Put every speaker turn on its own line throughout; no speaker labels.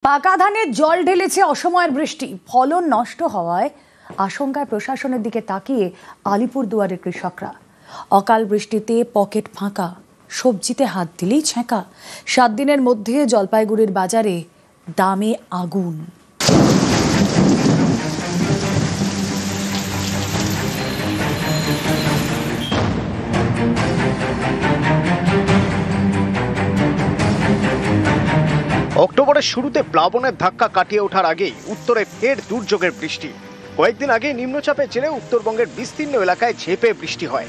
পাকা ধানে জল ঢেলেছে অসময়ের বৃষ্টি, ফলন নষ্ট হওয়ায় আশঙ্কায় প্রশাসনের দিকে তাকিয়ে আলিপুরদুয়ারের কৃষকরা। অকাল বৃষ্টিতে পকেট ফাঁকা, সবজিতে হাত দিলেই ছ্যাঁকা। 7 দিনের মধ্যে জলপাইগুড়ির বাজারে দামে আগুন।
অক্টোবরের শুরুতে প্লাবনের ধাক্কা কাটিয়ে ওঠার আগেই উত্তরে ফের দুর্যোগের বৃষ্টি। কয়েকদিন আগে নিম্নচাপের জেরে উত্তরবঙ্গের বিস্তীর্ণ এলাকায় ঝেঁপে বৃষ্টি হয়।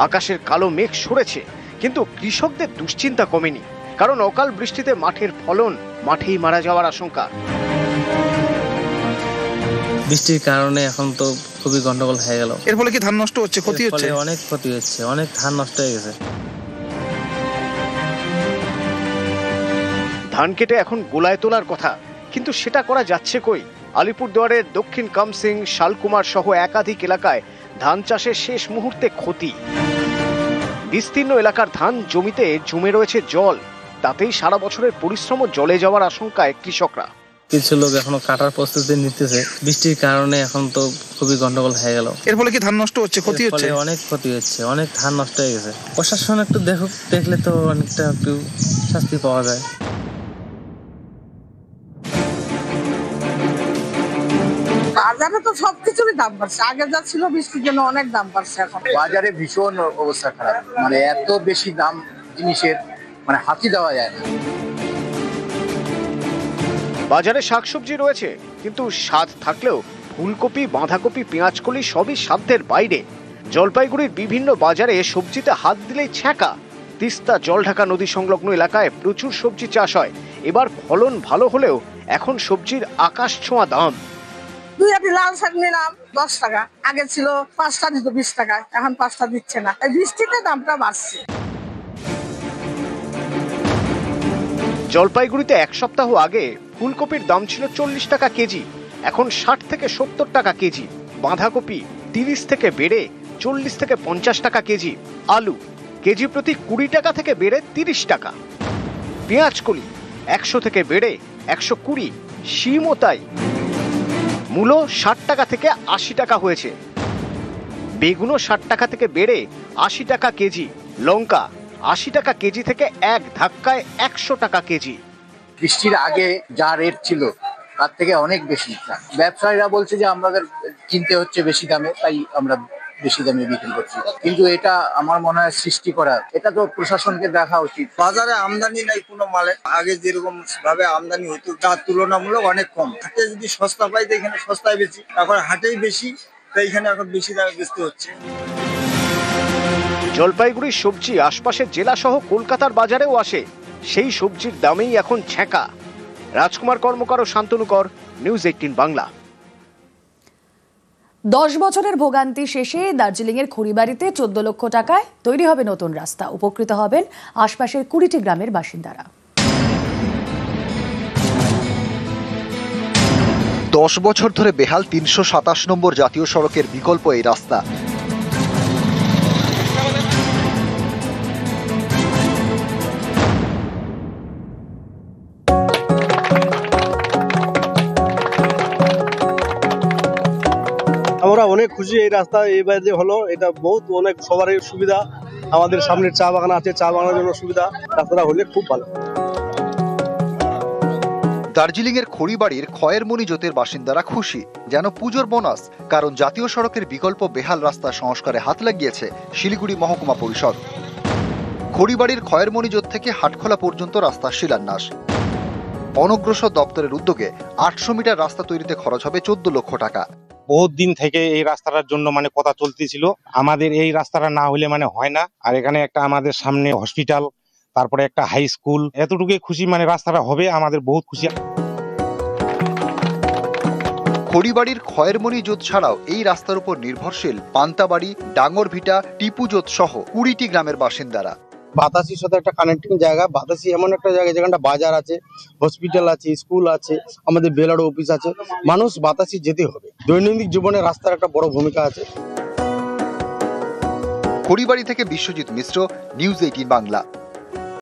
আকাশের কালো মেঘ সরেছে, কিন্তু কৃষকদের দুশ্চিন্তা কমেনি, কারণ অকাল বৃষ্টিতে মাঠের ফলন মাঠেই মারা যাওয়ার আশঙ্কা।
বৃষ্টির কারণে এখন তো খুবই গন্ডগোল হয়ে গেল।
এর ফলে কি ধান নষ্ট হচ্ছে, ক্ষতি হচ্ছে?
অনেক ক্ষতি হচ্ছে, অনেক ধান নষ্ট হয়ে গেছে।
ধান কেটে এখন গোলায় তোলার কথা, কিন্তু সেটা করা যাচ্ছে কই? আলিপুরদুয়ারের দক্ষিণ কামসিং, শালকুমার সহ একাধিক এলাকায় ধান চাষের শেষ মুহূর্তে ক্ষতি। বিস্তীর্ণ এলাকার ধান জমিতে জমে রয়েছে জল, তাতেই সারা বছরের পরিশ্রম জলে যাওয়ার আশঙ্কায় কৃষকরা।
কিছু লোক এখনো কাটার প্রস্তুতি নিতেছে। বৃষ্টির কারণে এখন তো খুবই গন্ডগোল হয়ে গেল।
এর ফলে কি ধান নষ্ট হচ্ছে, ক্ষতি হচ্ছে?
অনেক ক্ষতি হচ্ছে, অনেক ধান নষ্ট হয়ে গেছে। প্রশাসন একটু দেখুক, দেখলে তো অনেকটা একটু শাস্তি পাওয়া যায়।
বাজারে তো সবকিছুরই দাম বাড়ছে, আগে যা ছিল বৃষ্টির জন্য অনেক দাম বাড়ছে। এখন
বাজারে ভীষণ অবস্থা খারাপ, মানে এত বেশি দাম জিনিসের, মানে হাতি দেওয়া যায় না।
বাজারে শাকসবজি রয়েছে, কিন্তু স্বাদ থাকলেও ফুলকপি, বাঁধাকপি, পেঁয়াজকলি সবই সাধ্যের বাইরে। জলপাইগুড়ির বিভিন্ন বাজারে সবজিতে হাত দিলেই ছ্যাঁকা। তিস্তা জলঢাকা নদী সংলগ্ন এলাকায় প্রচুর সবজি চাষ হয়। এবার ফলন ভালো হলেও এখন সবজির আকাশ ছোঁয়া দাম।
2 আটি লাল শাক নিলাম 10 টাকা, আগে ছিল 5টা দিত 20 টাকা, এখন 5টা দিচ্ছে না। এই বৃষ্টিতে দামটা বাড়ছে।
জলপাইগুড়িতে 1 সপ্তাহ আগে ফুলকপির দাম ছিল 40 টাকা কেজি, এখন 60 থেকে 70 টাকা কেজি। বাঁধাকপি 30 থেকে বেড়ে 40 থেকে 50 টাকা কেজি। আলু কেজি প্রতি 20 টাকা থেকে বেড়ে 30 টাকা। পেঁয়াজকলি 100 থেকে বেড়ে 120। শিমও তাই, মূলো 60 টাকা থেকে 80 টাকা হয়েছে। বেগুনও 60 টাকা থেকে বেড়ে 80 টাকা কেজি। লঙ্কা 80 টাকা কেজি থেকে এক ধাক্কায় 100 টাকা কেজি।
বৃষ্টির আগে যা রেট ছিল তার থেকে অনেক বেশি। ব্যবসায়ীরা বলছে যে আমাদের কিনতে হচ্ছে বেশি দামে, তাই আমরা বেশি দামে বিক্রি করছি, কিন্তু এটা আমার মনে হয় সৃষ্টি করা, এটা তো প্রশাসনকে দেখা উচিত।
বাজারে আমদানি নাই কোনো মালে, আগে যেরকম ভাবে আমদানি হতো তার তুলনামূলক অনেক কম। হাটে যদি সস্তা পাই তো এখানে সস্তায় বেশি, এখন হাটেই বেশি, তাই এখানে এখন বেশি দামে বেচতে হচ্ছে।
জলপাইগুড়ির সবজি আশপাশের জেলা সহ কলকাতার বাজারেও আসে, সেই সবজির দামেই এখন ছ্যাঁকা। রাজকুমার কর্মকার ও শান্তনু কর, নিউজ 18 বাংলা।
10 বছরের ভোগান্তি শেষে দার্জিলিংয়ের খড়িবাড়িতে 14 লক্ষ টাকায় তৈরি হবে নতুন রাস্তা। উপকৃত হবেন আশপাশের 20টি গ্রামের বাসিন্দারা।
10 বছর ধরে বেহাল 327 নম্বর জাতীয় সড়কের বিকল্প এই রাস্তা।
আমরা অনেক খুশি এই রাস্তা এইবার যে হলো, এটা বহুত অনেক সবারই সুবিধা। আমাদের সামনে চা বাগান আছে, চা বাগানের জন্য সুবিধা, রাস্তাটা হলে খুব ভালো।
দার্জিলিংয়ের খড়িবাড়ির খয়েরমণি জোতের বাসিন্দারা খুশি, যেন পুজোর বোনাস, কারণ জাতীয় সড়কের বিকল্প বেহাল রাস্তা সংস্কারে হাত লাগিয়েছে শিলিগুড়ি মহকুমা পরিষদ। খড়িবাড়ির খয়েরমণি জোত থেকে হাটখোলা পর্যন্ত রাস্তা শিলান্যাস। অনগ্রসর দপ্তরের উদ্যোগে 800 মিটার রাস্তা তৈরিতে খরচ হবে 14 লক্ষ টাকা।
বহুত দিন থেকে এই রাস্তাটার জন্য কথা চলতেছিল, আমাদের এই রাস্তাটা না হলে হয় না। আর এখানে একটা আমাদের সামনে হসপিটাল, তারপরে একটা হাই স্কুল, এতটুকুই খুশি, রাস্তাটা হবে, আমাদের বহুত খুশি।
খড়িবাড়ির খয়েরমণি জোত ছাড়াও এই রাস্তার উপর নির্ভরশীল পান্তাবাড়ি, ডাঙ্গরভিটা, টিপু জোত সহ 20টি গ্রামের বাসিন্দারা।
বাতাসির সাথে একটা কানেক্টিং জায়গা। বাতাসি এমন একটা জায়গা যেখানটা বাজার আছে, হসপিটাল আছে, স্কুল আছে, আমাদের বেলার অফিস আছে। মানুষ বাতাসি যেতে হবে, দৈনন্দিন জীবনে রাস্তার একটা বড় ভূমিকা আছে।
খড়িবাড়ি থেকে বিশ্বজিৎ মিশ্র, নিউজ 18 বাংলা।